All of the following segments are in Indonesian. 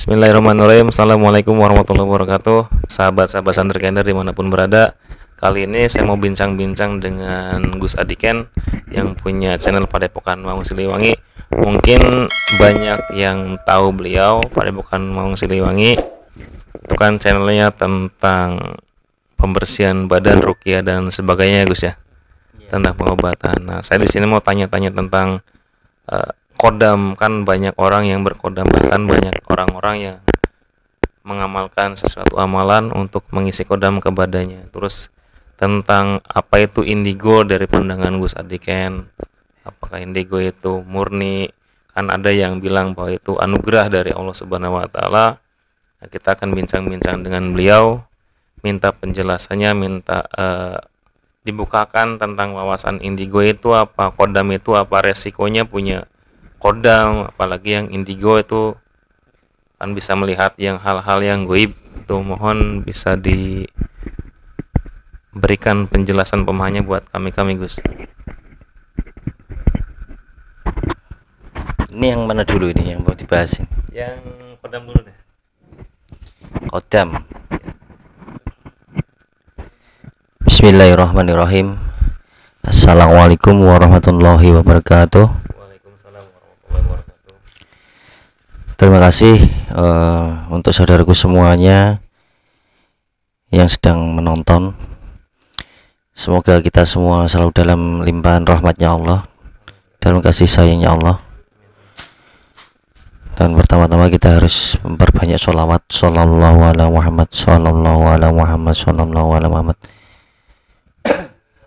Bismillahirrahmanirrahim. Assalamualaikum warahmatullahi wabarakatuh. Sahabat-sahabat Santrikender dimanapun berada. Kali ini saya mau bincang-bincang dengan Gus Adiken yang punya channel Padepokan Maung Siliwangi. Mungkin banyak yang tahu beliau. Padepokan Maung Siliwangi itu kan channelnya tentang pembersihan badan, ruqyah dan sebagainya, Gus ya. Tentang pengobatan. Nah, saya di sini mau tanya-tanya tentang kodam. Kan banyak orang yang berkodam, bahkan banyak orang-orang yang mengamalkan sesuatu amalan untuk mengisi kodam ke badannya. Terus tentang apa itu indigo dari pandangan Gus Adiken, apakah indigo itu murni? Kan ada yang bilang bahwa itu anugerah dari Allah Subhanahu wa Ta'ala. Nah, kita akan bincang-bincang dengan beliau, minta penjelasannya, minta dibukakan tentang wawasan indigo itu apa, kodam itu apa, resikonya punya kodam, apalagi yang indigo itu kan bisa melihat yang hal-hal yang gaib. Itu mohon bisa diberikan penjelasan pemahamannya buat kami Gus. Ini yang mana dulu ini yang mau dibahas? Yang kodam dulu deh. Kodam. Bismillahirrahmanirrahim. Assalamualaikum warahmatullahi wabarakatuh. Terima kasih untuk saudaraku semuanya yang sedang menonton. Semoga kita semua selalu dalam limpahan rahmatnya Allah, dalam kasih sayangnya Allah. Dan pertama-tama kita harus memperbanyak sholawat sallallahu ala Muhammad, sallallahu ala Muhammad, sallallahu ala Muhammad,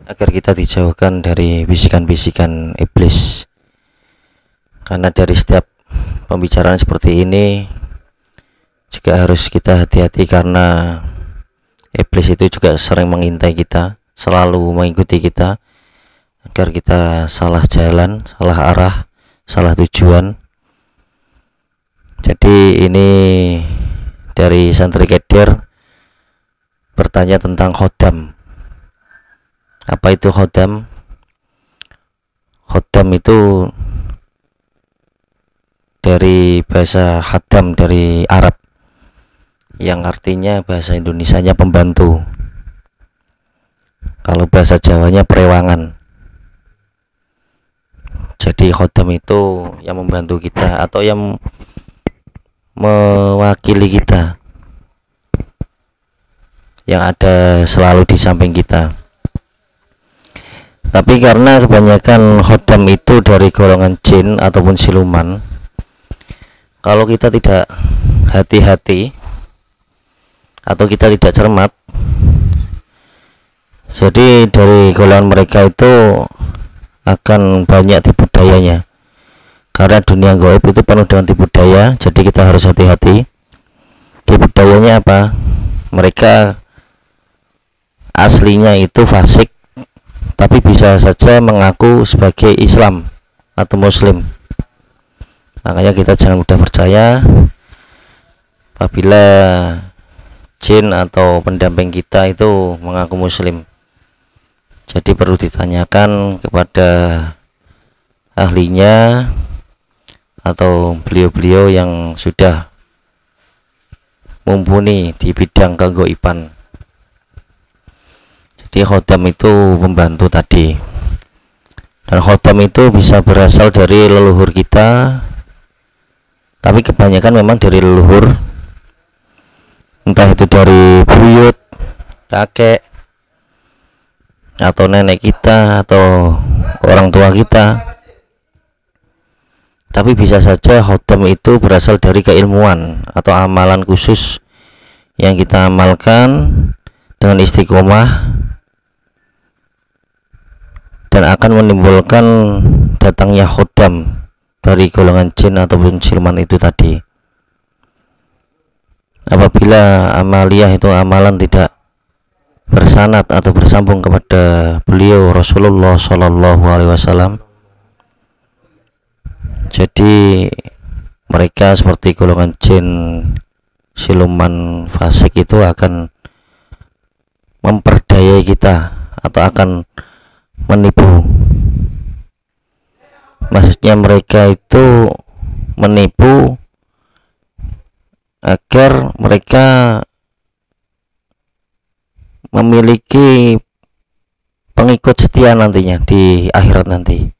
agar kita dijauhkan dari bisikan-bisikan iblis. Karena dari setiap pembicaraan seperti ini juga harus kita hati-hati, karena iblis itu juga sering mengintai kita, selalu mengikuti kita agar kita salah jalan, salah arah, salah tujuan. Jadi ini dari Santrikender bertanya tentang khodam. Apa itu khodam? Khodam itu dari bahasa hadam dari Arab, yang artinya bahasa Indonesianya pembantu. Kalau bahasa Jawanya perewangan. Jadi khodam itu yang membantu kita atau yang mewakili kita, yang ada selalu di samping kita. Tapi karena kebanyakan khodam itu dari golongan jin ataupun siluman, kalau kita tidak hati-hati atau kita tidak cermat, jadi dari golongan mereka itu akan banyak tipu dayanya. Karena dunia gaib itu penuh dengan tipu daya, jadi kita harus hati-hati. Tipu dayanya apa? Mereka aslinya itu fasik, tapi bisa saja mengaku sebagai Islam atau Muslim. Makanya kita jangan mudah percaya apabila jin atau pendamping kita itu mengaku Muslim. Jadi perlu ditanyakan kepada ahlinya atau beliau-beliau yang sudah mumpuni di bidang kegaiban. Jadi khodam itu membantu tadi, dan khodam itu bisa berasal dari leluhur kita, tapi kebanyakan memang dari leluhur, entah itu dari buyut, kakek, atau nenek kita, atau orang tua kita. Tapi bisa saja khodam itu berasal dari keilmuan atau amalan khusus yang kita amalkan dengan istiqomah, dan akan menimbulkan datangnya khodam dari golongan jin ataupun siluman itu tadi. Apabila amaliyah itu amalan tidak bersanad atau bersambung kepada beliau Rasulullah Shallallahu Alaihi Wasallam, jadi mereka seperti golongan jin siluman fasik itu akan memperdayai kita atau akan menipu. Maksudnya mereka itu menipu agar mereka memiliki pengikut setia nantinya di akhirat nanti,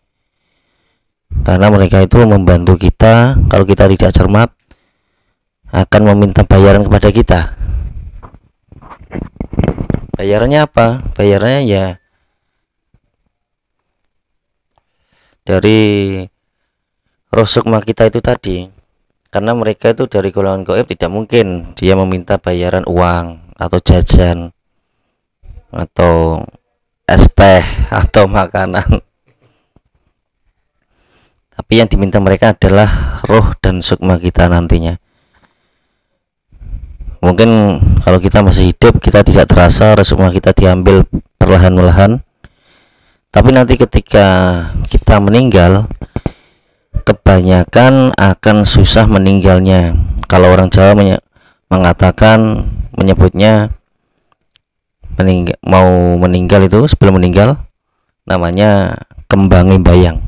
karena mereka itu membantu kita. Kalau kita tidak cermat, akan meminta bayaran kepada kita. Bayarannya apa? Bayarannya ya dari roh sukma kita itu tadi. Karena mereka itu dari golongan gaib, tidak mungkin dia meminta bayaran uang atau jajan atau es teh atau makanan. Tapi yang diminta mereka adalah roh dan sukma kita nantinya. Mungkin kalau kita masih hidup, kita tidak terasa roh sukma kita diambil perlahan-lahan. Tapi nanti ketika kita meninggal, kebanyakan akan susah meninggalnya. Kalau orang Jawa mengatakan, menyebutnya mau meninggal itu, sebelum meninggal namanya kembangi bayang.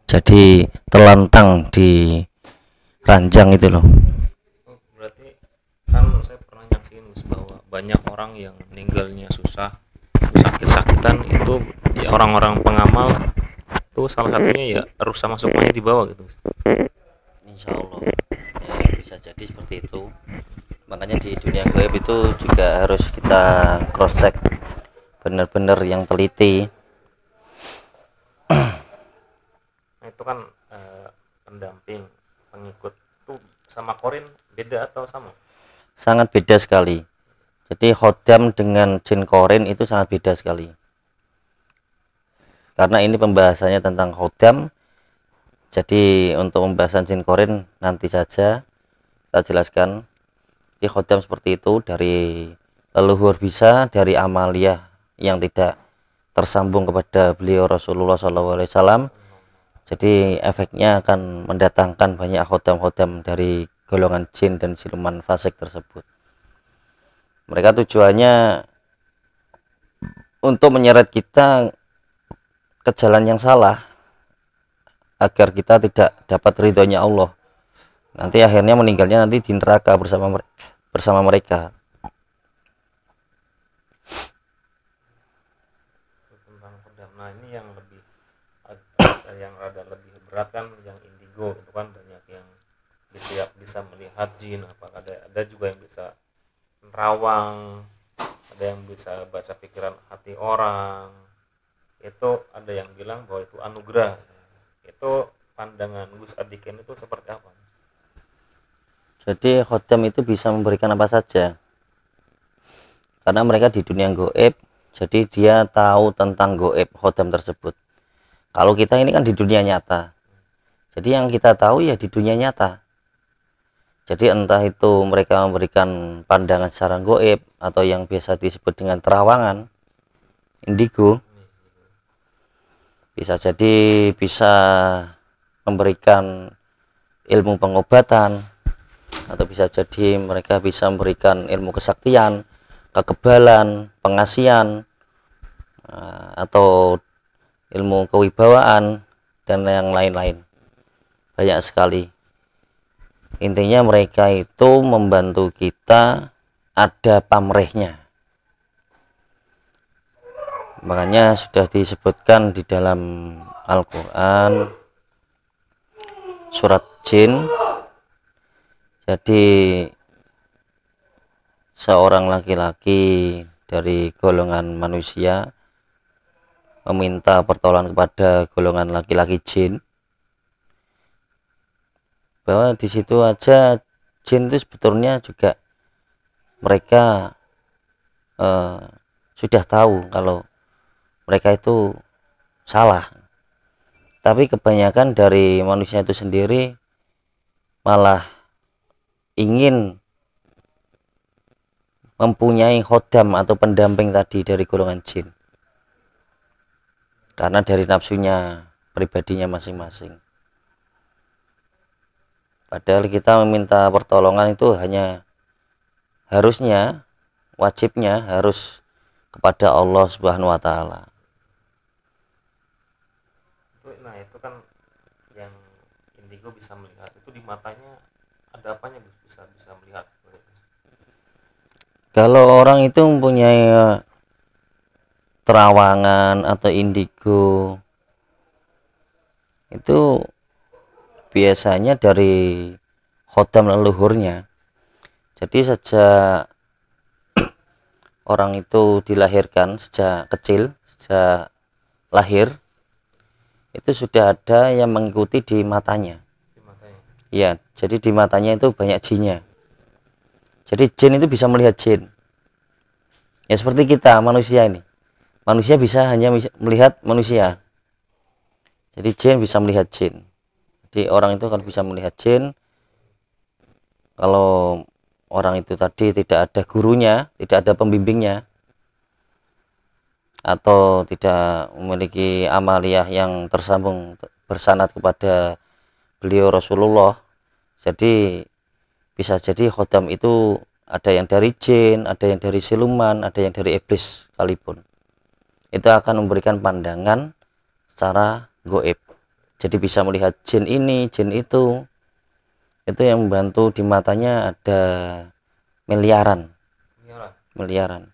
Jadi terlantang di ranjang itu loh. Berarti kan saya pernah nyaksiin bahwa banyak orang yang meninggalnya susah, sakit-sakitan, itu ya orang-orang pengamal itu salah satunya ya ruh sama sukmanya di bawah gitu. Insya Allah ya, bisa jadi seperti itu. Makanya di dunia gaib itu juga harus kita cross check benar-benar yang teliti. Nah, itu kan pendamping, pengikut tuh sama korin beda atau sama? Sangat beda sekali. Jadi khodam dengan jin korin itu sangat beda sekali. Karena ini pembahasannya tentang khodam, jadi untuk pembahasan jin korin nanti saja kita jelaskan. Di khodam seperti itu dari leluhur, bisa dari amaliyah yang tidak tersambung kepada beliau Rasulullah SAW. Jadi efeknya akan mendatangkan banyak khodam-khodam dari golongan jin dan siluman fasik tersebut. Mereka tujuannya untuk menyeret kita ke jalan yang salah, agar kita tidak dapat ridhonya Allah. Nanti akhirnya meninggalnya nanti di neraka bersama mereka. Tentang khodam. Nah, ini yang lebih yang rada lebih berat kan, yang indigo itu kan banyak yang bisa melihat jin, apa ada juga yang bisa nerawang, ada yang bisa baca pikiran hati orang. Itu ada yang bilang bahwa itu anugerah. Itu pandangan Gus Adikin itu seperti apa? Jadi khodam itu bisa memberikan apa saja, karena mereka di dunia goib, jadi dia tahu tentang goib khodam tersebut. Kalau kita ini kan di dunia nyata, jadi yang kita tahu ya di dunia nyata. Jadi entah itu mereka memberikan pandangan secara goib atau yang biasa disebut dengan terawangan, indigo, bisa jadi bisa memberikan ilmu pengobatan, atau bisa jadi mereka bisa memberikan ilmu kesaktian, kekebalan, pengasihan, atau ilmu kewibawaan, dan yang lain-lain. Banyak sekali. Intinya mereka itu membantu kita, ada pamrihnya. Makanya sudah disebutkan di dalam Al-Quran surat jin. Jadi seorang laki-laki dari golongan manusia meminta pertolongan kepada golongan laki-laki jin, bahwa di situ aja jin itu sebetulnya juga mereka sudah tahu kalau mereka itu salah, tapi kebanyakan dari manusia itu sendiri malah ingin mempunyai khodam atau pendamping tadi dari golongan jin, karena dari nafsunya pribadinya masing-masing. Padahal kita meminta pertolongan itu hanya harusnya, wajibnya harus kepada Allah Subhanahu wa Ta'ala. Nah, itu kan yang indigo bisa melihat itu di matanya ada apanya Gus? Bisa bisa melihat? Kalau orang itu mempunyai terawangan atau indigo, itu biasanya dari khodam leluhurnya. Jadi sejak orang itu dilahirkan, sejak kecil, sejak lahir, itu sudah ada yang mengikuti di matanya. Di matanya. Iya, jadi di matanya itu banyak jinnya. Jadi jin itu bisa melihat jin. Ya seperti kita manusia ini. Manusia bisa hanya melihat manusia. Jadi jin bisa melihat jin. Jadi orang itu kan bisa melihat jin. Kalau orang itu tadi tidak ada gurunya, tidak ada pembimbingnya, atau tidak memiliki amaliyah yang tersambung bersanad kepada beliau Rasulullah, jadi bisa jadi khodam itu ada yang dari jin, ada yang dari siluman, ada yang dari iblis sekalipun. Itu akan memberikan pandangan secara goib. Jadi bisa melihat jin ini, jin itu. Itu yang membantu di matanya ada miliaran. Miliaran.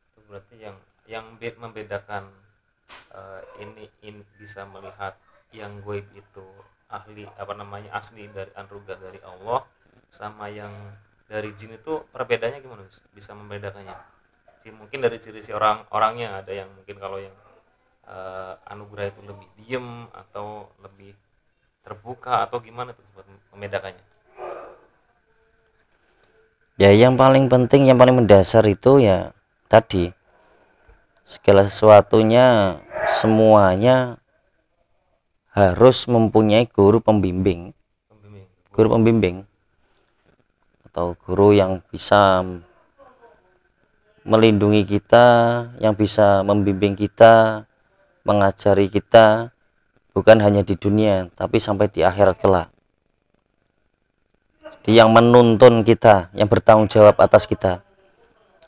Itu berarti yang membedakan ini bisa melihat yang goib itu ahli asli dari anugerah dari Allah, sama yang dari jin itu perbedaannya gimana Gus? Bisa membedakannya? Mungkin dari ciri orangnya ada yang mungkin kalau yang anugerah itu lebih diem atau lebih terbuka atau gimana tuh buat membedakannya? Ya yang paling penting, yang paling mendasar itu ya tadi, segala sesuatunya semuanya harus mempunyai guru pembimbing. Guru pembimbing atau guru yang bisa melindungi kita, yang bisa membimbing kita, mengajari kita, bukan hanya di dunia tapi sampai di akhirat kelak. Jadi yang menuntun kita, yang bertanggung jawab atas kita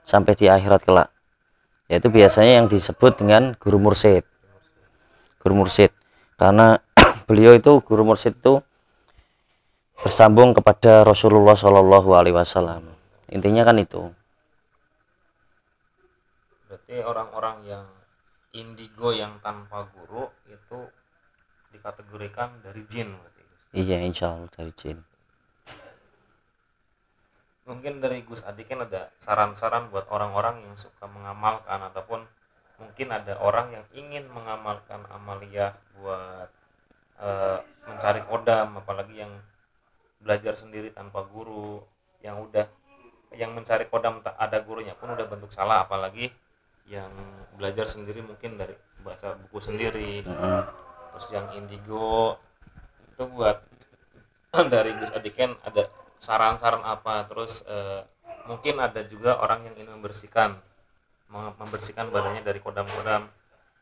sampai di akhirat kelak, yaitu biasanya yang disebut dengan guru mursyid. Guru mursyid, karena beliau itu guru mursyid itu bersambung kepada Rasulullah Shallallahu Alaihi Wasallam. Intinya kan itu. Berarti orang-orang yang indigo yang tanpa guru itu dikategorikan dari jin berarti. Iya, insya Allah dari jin. Mungkin dari Gus Adi kan ada saran-saran buat orang-orang yang suka mengamalkan, ataupun mungkin ada orang yang ingin mengamalkan amaliyah buat mencari kodam, apalagi yang belajar sendiri tanpa guru, yang mencari kodam tak ada gurunya pun udah bentuk salah, apalagi yang belajar sendiri mungkin dari baca buku sendiri. Terus yang indigo itu buat dari Gus Adiken ada saran-saran apa? Terus mungkin ada juga orang yang ingin membersihkan badannya dari kodam-kodam,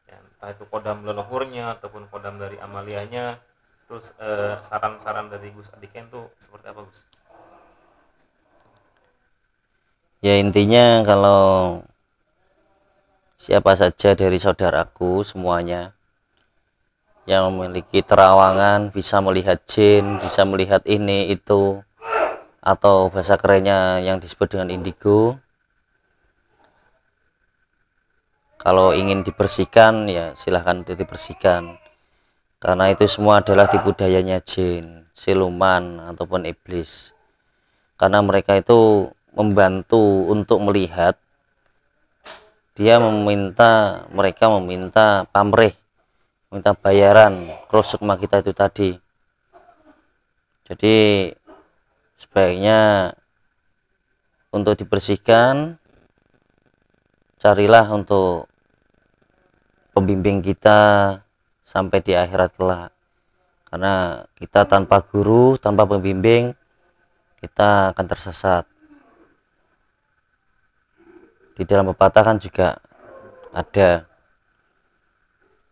ya, entah itu kodam leluhurnya ataupun kodam dari amaliyahnya. Terus saran-saran dari Gus Adiken tuh seperti apa Gus? Ya intinya kalau siapa saja dari saudaraku semuanya yang memiliki terawangan, bisa melihat jin, bisa melihat ini itu, atau bahasa kerennya yang disebut dengan indigo, kalau ingin dibersihkan ya silahkan untuk dibersihkan, karena itu semua adalah tipu dayanya jin, siluman ataupun iblis, karena mereka itu membantu untuk melihat. Mereka meminta pamrih, minta bayaran kroos sukma kita itu tadi. Jadi sebaiknya untuk dibersihkan, carilah untuk pembimbing kita sampai di akhirat kelak, karena kita tanpa guru, tanpa pembimbing, kita akan tersesat. Di dalam pepatah kan juga ada,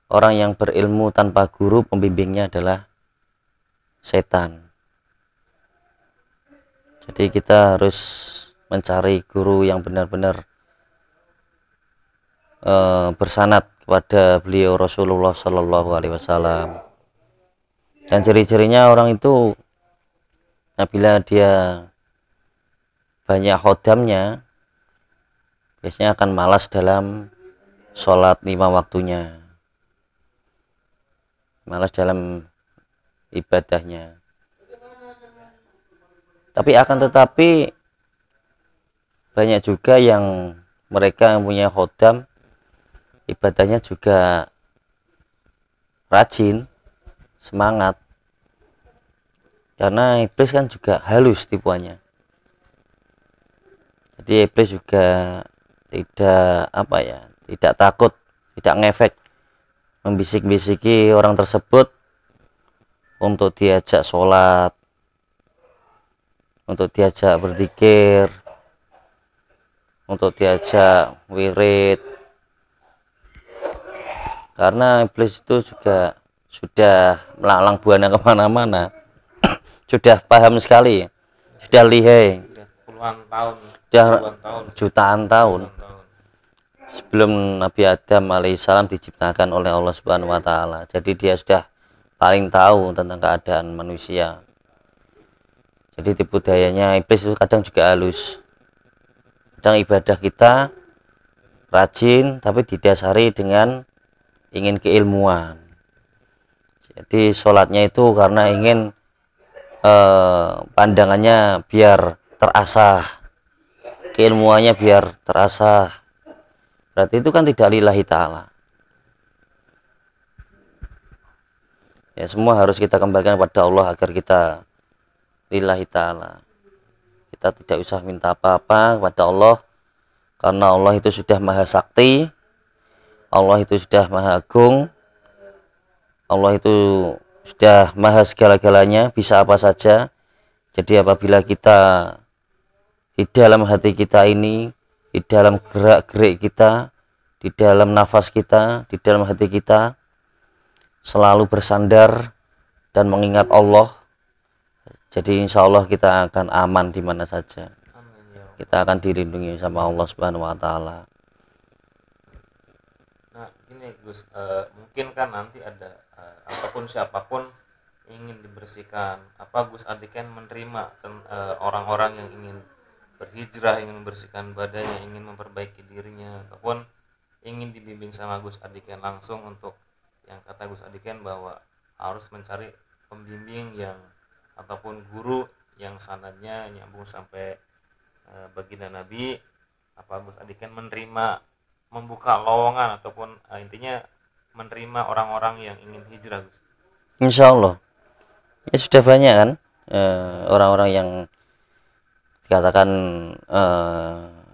orang yang berilmu tanpa guru, pembimbingnya adalah setan. Jadi kita harus mencari guru yang benar-benar bersanad kepada beliau Rasulullah Shallallahu Alaihi Wasallam. Dan ciri-cirinya orang itu apabila dia banyak khodamnya, biasanya akan malas dalam sholat 5 waktunya, malas dalam ibadahnya. Tapi akan tetapi banyak juga yang mereka yang punya khodam, ibadahnya juga rajin, semangat. Karena iblis kan juga halus tipuannya. Jadi iblis juga tidak takut, tidak ngefek, membisik-bisiki orang tersebut untuk diajak sholat, untuk diajak berzikir, untuk diajak wirid. Karena iblis itu juga sudah melalang buana kemana-mana, sudah paham sekali, sudah lihai, Udah puluhan tahun, sudah puluhan tahun, jutaan tahun puluhan tahun. sebelum Nabi Adam alaihissalam diciptakan oleh Allah Subhanahu wa taala. Jadi dia sudah paling tahu tentang keadaan manusia. Jadi tipu dayanya iblis itu kadang juga halus. Kadang ibadah kita rajin tapi didasari dengan ingin keilmuan. Jadi sholatnya itu karena ingin pandangannya biar terasah, keilmuannya biar terasah. Berarti itu kan tidak lillahi ta'ala. Ya, semua harus kita kembalikan kepada Allah agar kita lillahi ta'ala. Kita tidak usah minta apa-apa kepada Allah, karena Allah itu sudah maha sakti, Allah itu sudah maha agung, Allah itu sudah maha segala-galanya, bisa apa saja. Jadi apabila kita di dalam hati kita ini, di dalam gerak-gerik kita, di dalam nafas kita, di dalam hati kita selalu bersandar dan mengingat Allah, jadi insya Allah kita akan aman di mana saja. Amin ya Allah. Kita akan dilindungi sama Allah Subhanahu wa taala. Nah, gini Gus, mungkin kan nanti ada ataupun siapapun ingin dibersihkan, apa Gus Adiken menerima orang-orang yang ingin berhijrah, ingin membersihkan badannya, ingin memperbaiki dirinya, ataupun ingin dibimbing sama Gus Adiken langsung untuk yang kata Gus Adiken bahwa harus mencari pembimbing yang ataupun guru yang sanadnya nyambung sampai baginda Nabi. Apa Gus Adiken menerima, membuka lowongan ataupun intinya menerima orang-orang yang ingin hijrah, Gus? Insya Allah ya sudah banyak kan orang-orang yang dikatakan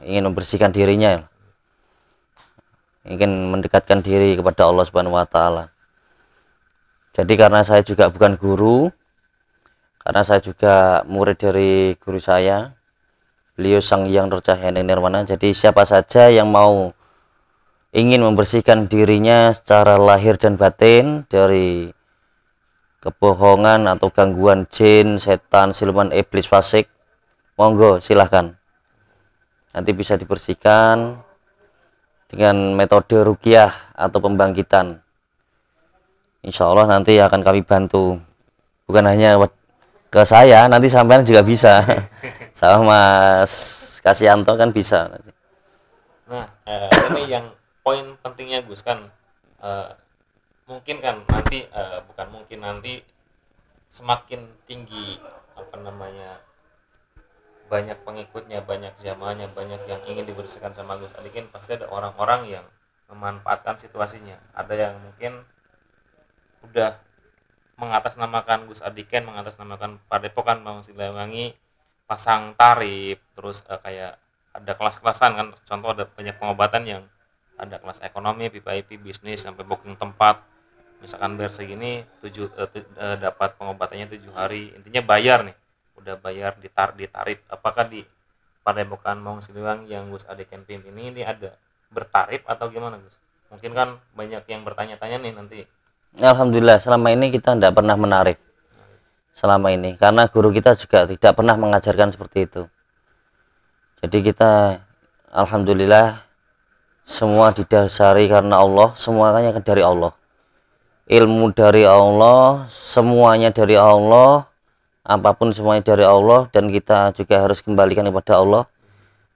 ingin membersihkan dirinya, ingin mendekatkan diri kepada Allah Subhanahu wa taala. Jadi karena saya juga bukan guru, karena saya juga murid dari guru saya, beliau Sang Hyang Nurcahya Nirwana. Jadi siapa saja yang mau ingin membersihkan dirinya secara lahir dan batin dari kebohongan atau gangguan jin, setan, siluman, iblis, fasik, monggo silahkan. Nanti bisa dibersihkan dengan metode ruqyah atau pembangkitan. Insya Allah nanti akan kami bantu. Bukan hanya ke saya, nanti sampean juga bisa. Sama Mas Kasianto kan bisa. Nah, ini yang poin pentingnya Gus kan, mungkin kan nanti bukan mungkin nanti semakin tinggi banyak pengikutnya, banyak jamaahnya, banyak yang ingin dibersihkan sama Gus Adiken, pasti ada orang-orang yang memanfaatkan situasinya. Ada yang mungkin udah mengatasnamakan Gus Adiken, mengatasnamakan Padepokan Maung Siliwangi, pasang tarif, terus kayak ada kelas-kelasan kan, contoh ada banyak pengobatan yang ada kelas ekonomi, VIP, bisnis, sampai booking tempat, misalkan bayar segini dapat pengobatannya 7 hari, intinya bayar nih, udah bayar di tarif. Apakah di Padepokan Maung Siliwangi yang Gus Adiken pimpin ini ada bertarif atau gimana Gus? Mungkin kan banyak yang bertanya-tanya nih nanti. Alhamdulillah selama ini kita tidak pernah menarik, selama ini karena guru kita juga tidak pernah mengajarkan seperti itu. Jadi kita alhamdulillah semua didasari karena Allah, semuanya dari Allah. ilmu dari Allah, semuanya dari Allah, apapun semuanya dari Allah, dan kita juga harus kembalikan kepada Allah.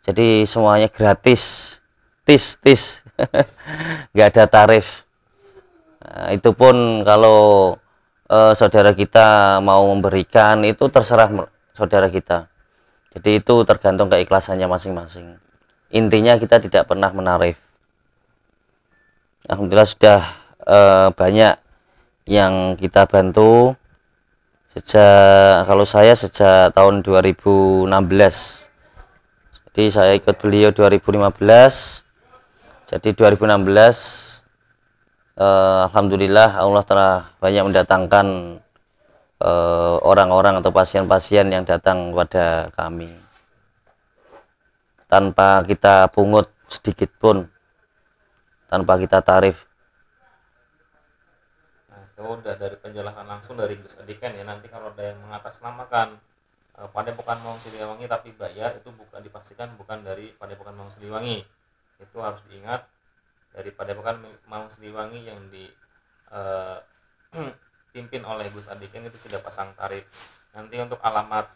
Jadi semuanya gratis, tis nggak ada tarif. Nah, itu pun kalau saudara kita mau memberikan, itu terserah saudara kita. Jadi itu tergantung keikhlasannya masing-masing. Intinya kita tidak pernah menarif. Alhamdulillah sudah banyak yang kita bantu kalau saya sejak tahun 2016. Jadi saya ikut beliau 2015. Jadi 2016 alhamdulillah Allah telah banyak mendatangkan orang-orang atau pasien-pasien yang datang kepada kami tanpa kita pungut sedikit pun, tanpa kita tarif. Itu udah dari penjelasan langsung dari Gus Adiken ya. Nanti kalau ada yang mengatasnamakan Padepokan Maung Siliwangi tapi bayar, itu bukan, dipastikan bukan dari Padepokan Maung Siliwangi. Itu harus diingat, dari Padepokan Maung Siliwangi yang dipimpin oleh Gus Adiken itu tidak pasang tarif. Nanti untuk alamat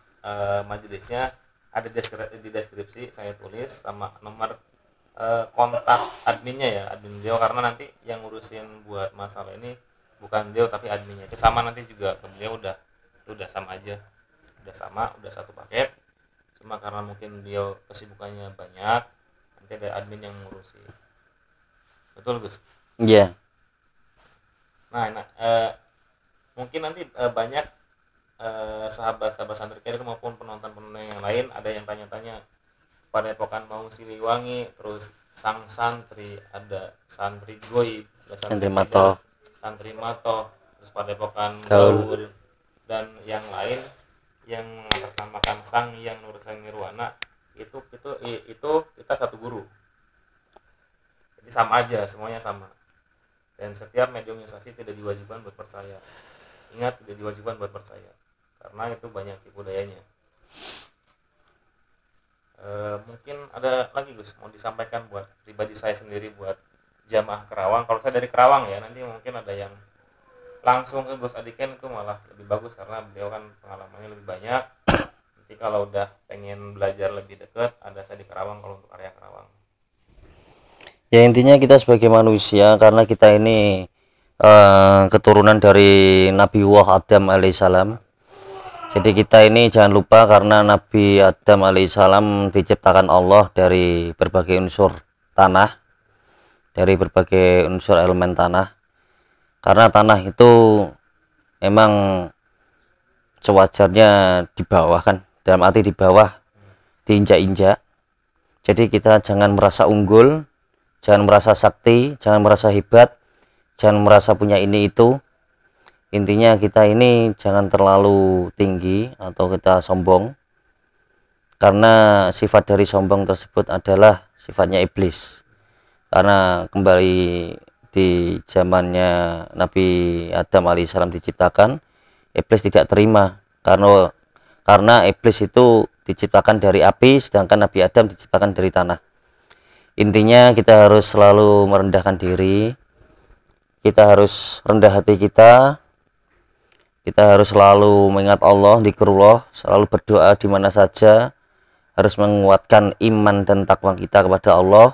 majelisnya ada di deskripsi, saya tulis, sama nomor kontak adminnya ya, admin beliau, karena nanti yang ngurusin buat masalah ini bukan beliau tapi adminnya. Itu sama, nanti juga ke beliau udah sama aja, udah satu paket. Cuma karena mungkin beliau kesibukannya banyak, nanti ada admin yang ngurusin. Betul Gus? Iya. Nah, mungkin nanti banyak sahabat-sahabat santri itu maupun penonton-penonton yang lain ada yang tanya-tanya Padepokan Maung Siliwangi, terus sang santri, ada santri goib, ada santri mato, terus Padepokan Gaul, dan yang lain yang mengatasnamakan Sang Hyang Nursan Nirwana. Itu kita satu guru. Jadi sama aja, semuanya sama. Dan setiap mediumisasi tidak diwajibkan buat percaya. Ingat, tidak diwajibkan buat percaya, karena itu banyak tipu dayanya. Mungkin ada lagi Gus mau disampaikan buat pribadi saya sendiri, buat jamaah Kerawang. Kalau saya dari Kerawang ya, nanti mungkin ada yang langsung ke Gus Adiken, itu malah lebih bagus karena beliau kan pengalamannya lebih banyak. Nanti kalau udah pengen belajar lebih dekat, ada saya di Kerawang kalau untuk area Kerawang. Ya intinya kita sebagai manusia, karena kita ini keturunan dari Nabi Adam alaihissalam. Jadi kita ini jangan lupa, karena Nabi Adam alaihissalam diciptakan Allah dari berbagai unsur tanah, dari berbagai unsur elemen tanah. Karena tanah itu memang sewajarnya di bawah, kan, dalam arti di bawah, diinjak-injak. Jadi kita jangan merasa unggul, jangan merasa sakti, jangan merasa hebat, jangan merasa punya ini itu. Intinya kita ini jangan terlalu tinggi atau kita sombong, karena sifat dari sombong tersebut adalah sifatnya iblis. Karena kembali di zamannya Nabi Adam alaihissalam diciptakan, iblis tidak terima, karena iblis itu diciptakan dari api, sedangkan Nabi Adam diciptakan dari tanah. Intinya kita harus selalu merendahkan diri, kita harus rendah hati kita harus selalu mengingat Allah, zikrullah, selalu berdoa di mana saja, harus menguatkan iman dan takwa kita kepada Allah.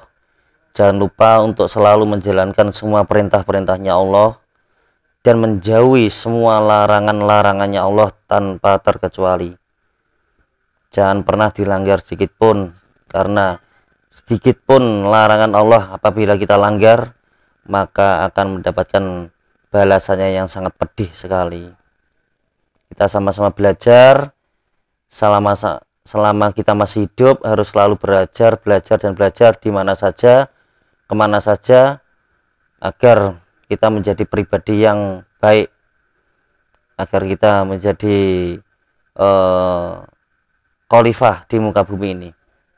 Jangan lupa untuk selalu menjalankan semua perintah-perintahnya Allah dan menjauhi semua larangan-larangannya Allah tanpa terkecuali. Jangan pernah dilanggar sedikit pun, karena sedikit pun larangan Allah apabila kita langgar, maka akan mendapatkan balasannya yang sangat pedih sekali. Kita sama-sama belajar, selama kita masih hidup harus selalu belajar dan belajar di mana saja, kemana saja, agar kita menjadi pribadi yang baik, agar kita menjadi khalifah di muka bumi ini.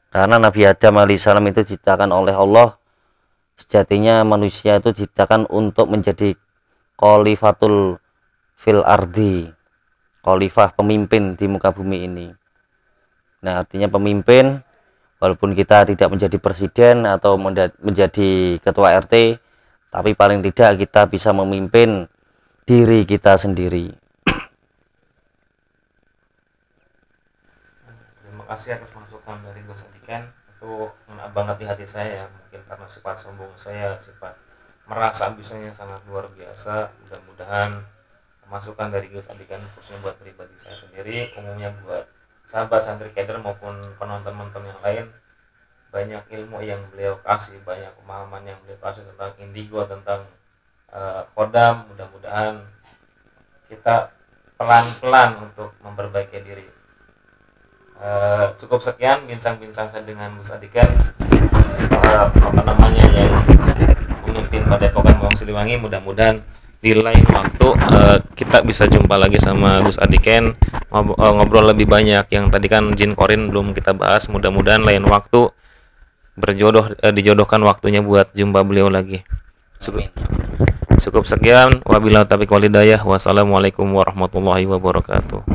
Karena Nabi Adam alaihissalam itu diciptakan oleh Allah, sejatinya manusia itu diciptakan untuk menjadi khalifatul fil ardi, khalifah, pemimpin di muka bumi ini. Nah, artinya pemimpin, walaupun kita tidak menjadi presiden atau menjadi ketua RT, tapi paling tidak kita bisa memimpin diri kita sendiri. Terima kasih atas masukan dari Gus Adiken, itu mengena banget di hati saya ya. Mungkin karena sifat sombong saya, sifat merasa bisanya sangat luar biasa. Mudah-mudahan masukan dari Gus Adiken khususnya buat pribadi saya sendiri, umumnya buat sahabat santri keder maupun penonton-penonton yang lain, banyak ilmu yang beliau kasih, banyak pemahaman yang beliau kasih tentang indigo, tentang kodam. Mudah-mudahan kita pelan-pelan untuk memperbaiki diri. Cukup sekian bincang-bincang saya dengan Gus Adiken, yang memimpin Padepokan Wong Siliwangi. Mudah-mudahan di lain waktu kita bisa jumpa lagi sama Gus Adiken, ngobrol lebih banyak. Yang tadi kan jin korin belum kita bahas, mudah-mudahan lain waktu dijodohkan waktunya buat jumpa beliau lagi. Cukup sekian, wabillahi taufiq wal hidayah. Wassalamualaikum warahmatullahi wabarakatuh.